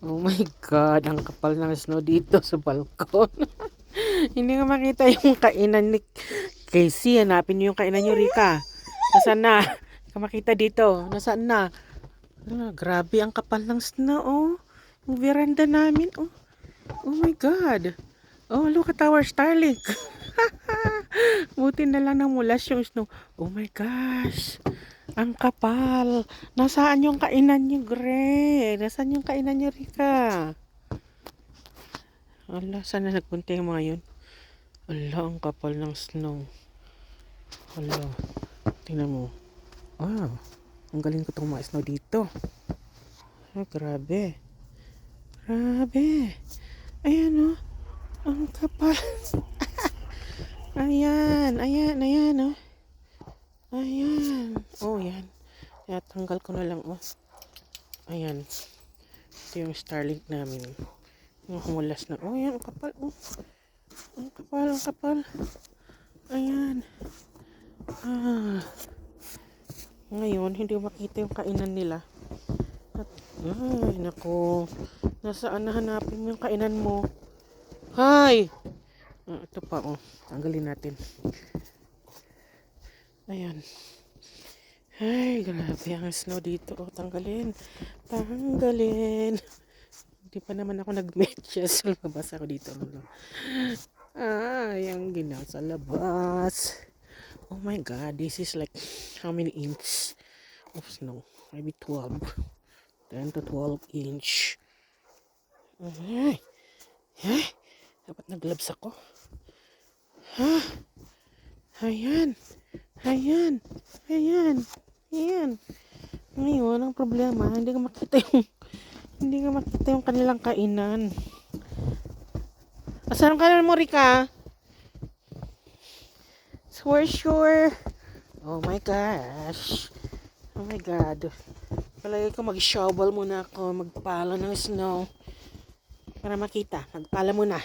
Oh my God, ang kapal ng snow dito sa balkon. Hindi nga makita yung kainan ni Casey. Hanapin niyo yung kainan niyo, Rika. Nasaan na? Hindi ka makita dito. Nasaan na? Grabe ang kapal ng snow, oh. Yung veranda namin, oh. Oh my God. Oh, look at our Starlink. Buti na lang namulas yung snow. Oh my gosh. Ang kapal. Nasaan yung kainan niyo, Gre? Nasaan yung kainan niyo, Rika? Ala, saan na nagpunta yung mga yun? Ala, ang kapal ng snow. Ala, tingnan mo. Wow, ang galing ko itong mga snow dito. Ah, grabe. Grabe. Ayan, oh. Ang kapal. Ayan, ayan, ayan, oh. Ayan. Oh, yan. Kaya tanggal ko na lang, oh. Ayan. Ito yung Starlink namin. Yung humulas na. Oh, yan, ang kapal, oh. Ang kapal, ang kapal. Ayan. Ah. Ngayon, hindi ko makita yung kainan nila. At, ay, naku. Nasaan na hanapin mo yung kainan mo? Hay! Ah, ito pa, oh. Tanggalin natin. Ayan. Ay, grabe ang snow dito. Oh, tanggalin. Tanggalin. Hindi pa naman ako nag-medyas. Lumabas ako dito. Ay, ang ginawa sa labas. Oh my God, this is like how many inch of snow? Maybe 12. 10 to 12 inch. Ay, ay, dapat nag-gloves ako. Ha? Ayan. Ayan. Ayan. Ayan. Ngayon, ang problema, hindi ka makita yung kanilang kainan. Asan ang kanan mo, Rika? For sure. Oh my gosh. Oh my God. Palagi ko mag-shovel muna ako. Magpala ng snow. Para makita. Magpala muna.